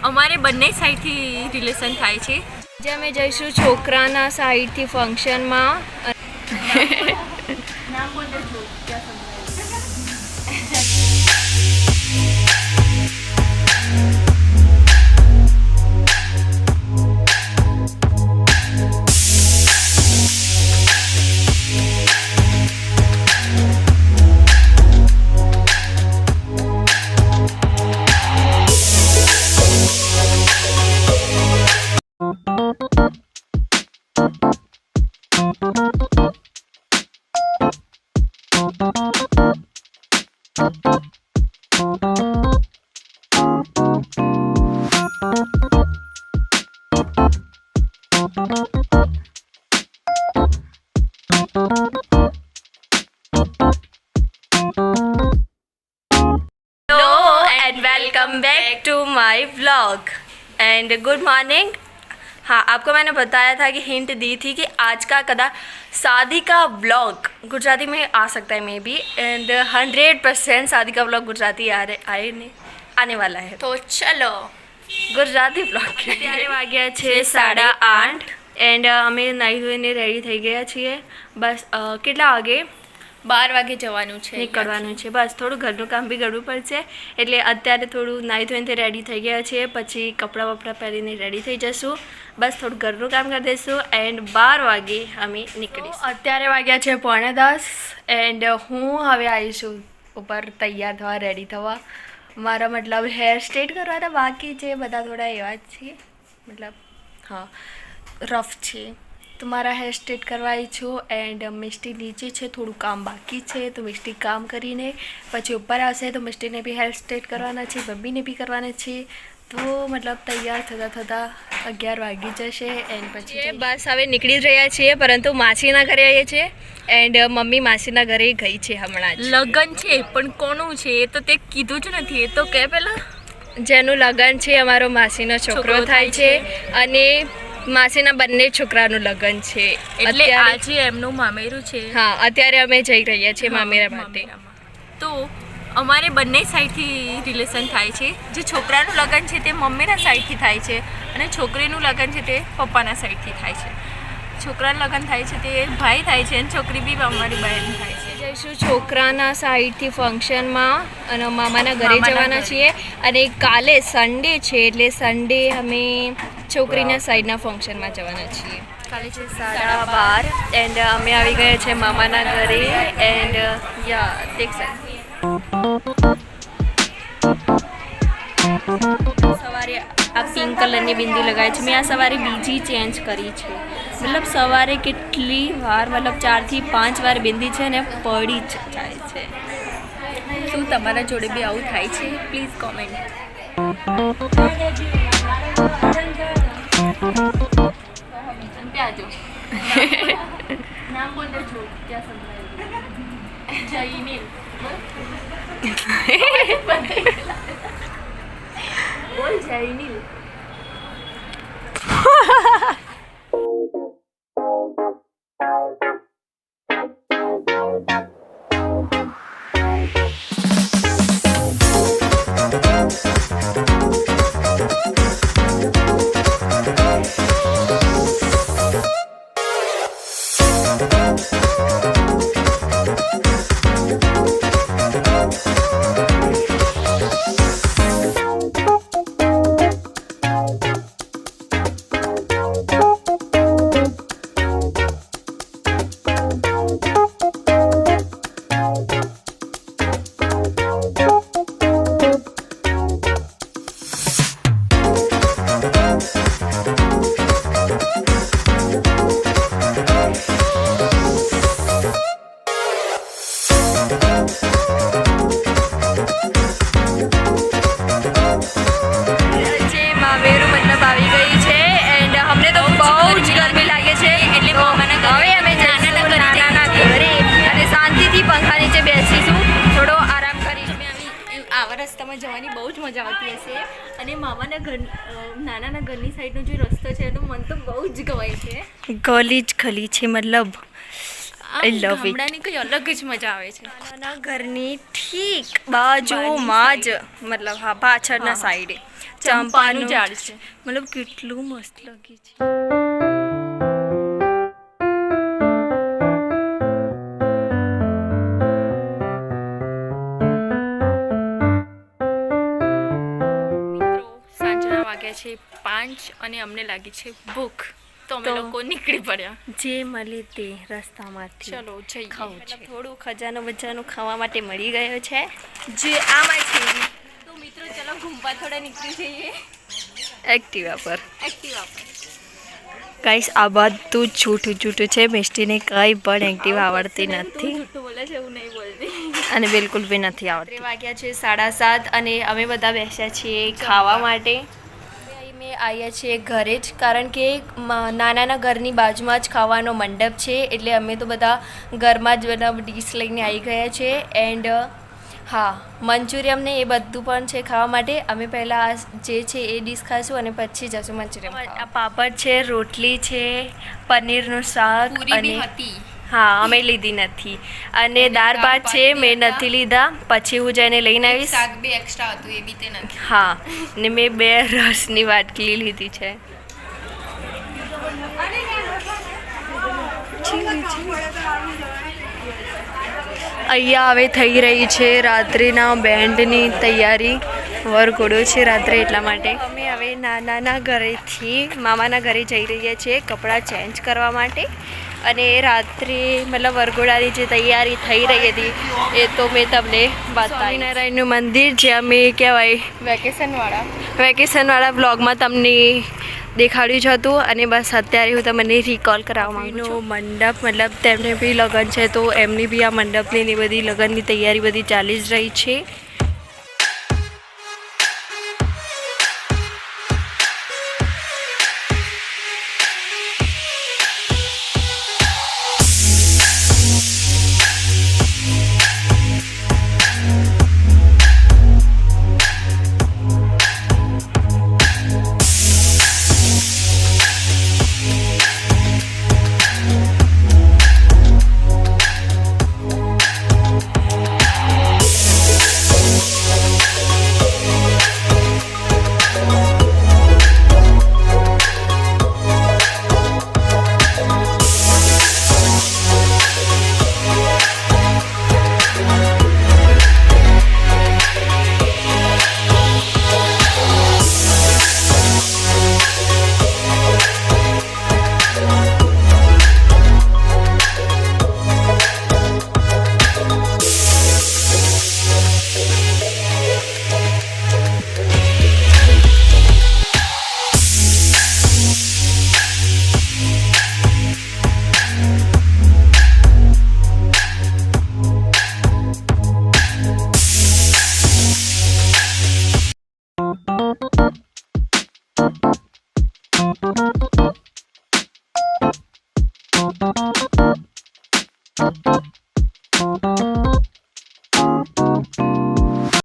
અમારે બંને સાઈડથી રિલેશન થાય છે. જે અમે જઈશું છોકરાના સાઈડથી ફંક્શનમાં. Welcome back to my vlog and good morning. हाँ, आपको मैंने बताया था कि हिंट दी थी कि आज का कदा शादी का व्लॉग गुजराती में आ सकता है मे बी, एंड 100% शादी का व्लॉग गुजराती आने वाला है. तो चलो गुजराती व्लॉग ત્યારે વાગ્યા છે 8:30 એન્ડ અમે નાહી ધોઈને રેડી થઈ ગયા છીએ. બસ કેટલા વાગે? 12 વાગે જવાનું છે, નીકળવાનું છે. બસ થોડું ઘરનું કામ બી કરવું પડશે એટલે અત્યારે થોડું નાહી ધોઈને રેડી થઈ ગયા છીએ. પછી કપડાં વપડાં પહેરીને રેડી થઈ જશું. બસ થોડું ઘરનું કામ કરી દઈશું એન્ડ 12 વાગે અમે નીકળીશું. અત્યારે વાગ્યા છે 9:45 એન્ડ હું હવે આવીશું ઉપર તૈયાર થવા, રેડી થવા. મારા મતલબ હેર સ્ટ્રેટ કરવાના બાકી છે, બધા થોડા એવા જ છે, મતલબ હા રફ છે. તો મારા હેર સ્ટ્રેટ કરવાઈ છું એન્ડ મિસ્ટી નીચે છે, થોડું કામ બાકી છે. તો મિસ્ટી કામ કરીને પછી ઉપર આવશે તો મિસ્ટીને બી હેર સ્ટ્રેટ કરવાના છે, બબ્બીને બી કરવાના છે. તો મતલબ તૈયાર થતાં 11 વાગી જશે એન્ડ પછી બસ હવે નીકળી જ રહ્યા છીએ. પરંતુ માસીના ઘરે આવીએ છીએ એન્ડ મમ્મી માસીના ઘરે ગઈ છે હમણાં જ. લગન છે પણ કોનું છે એ તો તે કીધું જ નથી. એ તો કે પહેલાં જેનું લગન છે અમારો માસીનો છોકરો થાય છે અને માસીના બંને છોકરાનું લગન છે. એટલે આજે એમનું મામેરું છે. હા, અત્યારે અમે જઈ રહ્યા છીએ મામેરા માટે. તો અમારે બંને સાઈડથી રિલેશન થાય છે. જે છોકરાનું લગન છે તે મમ્મીના સાઈડથી થાય છે અને છોકરીનું લગન છે તે પપ્પાના સાઈડથી થાય છે. છોકરાનું લગન થાય છે તે ભાઈ થાય છે અને છોકરી બી અમારી બહેન થાય છે. જઈશું છોકરાના સાઈડથી ફંક્શનમાં અને મામાના ઘરે જવાના છીએ. અને કાલે સન્ડે છે એટલે સન્ડે અમે છોકરીના સાઈડના ફંક્શનમાં જવાના છીએ. કાલે છે 12:30 એન્ડ અમે આવી ગયા છે મામાના ઘરે એન્ડ યા દેખ સવારે આ પિંક કલરની બિંદી લગાવી છે. મેં આ સવારે બીજી ચેન્જ કરી છે. મતલબ સવારે કેટલી વાર, મતલબ 4 થી 5 વાર બિંદી છે ને પડી જ જાય છે. શું તમારા જોડે બી આવું થાય છે? Please comment. નામ બોલ દે છો ક્યાં સંભળાય? જયનીલ બોલ જયનીલ. રસ્તામાં જવાની બહુ જ મજા આવતી હશે. અને મામાના ઘર નાનાના ઘરની સાઈડનો જે રસ્તો છે એનો મન તો બહુ જ ગવાય છે. ગલી જ ગલી છે, મતલબ આઈ લવ ઇટ. ગામડાની કંઈ અલગ જ મજા આવે છે. નાના ઘરની ઠીક બાજુમાં જ, મતલબ હા પાછળના સાઈડે ચંપાનું ઝાડ છે. મતલબ કેટલું મસ્ત લાગે છે. મિત્રો સાંજના વાગ્યા છે 5 અને અમને લાગી છે ભૂખ, તો અમે તો લોકો નીકળી પડ્યા. જે મળે તે રસ્તામાંથી ચલો જઈએ. ખાવું છે. થોડું ખજાનો બજાનો ખાવા માટે મળી ગયો છે, જે આમાં છે. તો મિત્રો ચલો ઘૂમવા થોડા નીકળી જઈએ એક્ટિવા પર. એક્ટિવા પર. ગાઈસ આ બધું જૂઠું જૂઠું છે. મિસ્ટીને કંઈ પણ એક્ટિવા આવડતી નથી જૂઠું બોલે છે એવું નહીં બોલતી. અને બિલકુલ બી નથી આવડતી. વાગ્યા છે 7:30 અને અમે બધા બેસ્યા છીએ ખાવા માટે. અમે આવ્યા છીએ ઘરે જ, કારણ કે નાનાના ઘરની બાજુમાં જ ખાવાનો મંડપ છે, એટલે અમે તો બધા ઘરમાં જ બધા ડીશ લઈને આવી ગયા છે. એન્ડ હા, મંચુરિયમ ને એ બધું પણ છે ખાવા માટે. અમે પહેલાં જે છે એ ડીશ ખાઈશું અને પછી જશું મંચુરિયમ. આ પાપડ છે, રોટલી છે, પનીરનું શાક પૂરી બી અને હતી. હા અમે લીધી નથી. અને દાળ ભાત છે, મેં નથી લીધા, પછી હું જઈને લઈને આવીશ. શાક બી એક્સ્ટ્રા હતું એ બી તે નથી. હા, ને મેં 2 રસની વાટકી લીધી છે. અહીંયા હવે થઈ રહી છે રાત્રિના બેન્ડની તૈયારી. વરઘોડો છે રાત્રે, એટલા માટે અમે હવે નાનાના ઘરેથી મામાના ઘરે જઈ રહ્યા છીએ કપડાં ચેન્જ કરવા માટે. અને રાત્રે મતલબ વરઘોડાની જે તૈયારી થઈ રહી હતી એ તો મેં તમને બતાવી. સ્વામિનારાયણનું મંદિર જે અમે કહેવાય વેકેશનવાળા બ્લોગમાં તમને દેખાડ્યું જ હતું. અને બસ અત્યારે હું તમને રિકોલ કરાવવા માંગુ છું. મંડપ મતલબ તેમને બી લગ્ન છે, તો એમની બી આ મંડપની ને બધી લગ્નની તૈયારી બધી ચાલી જ રહી છે.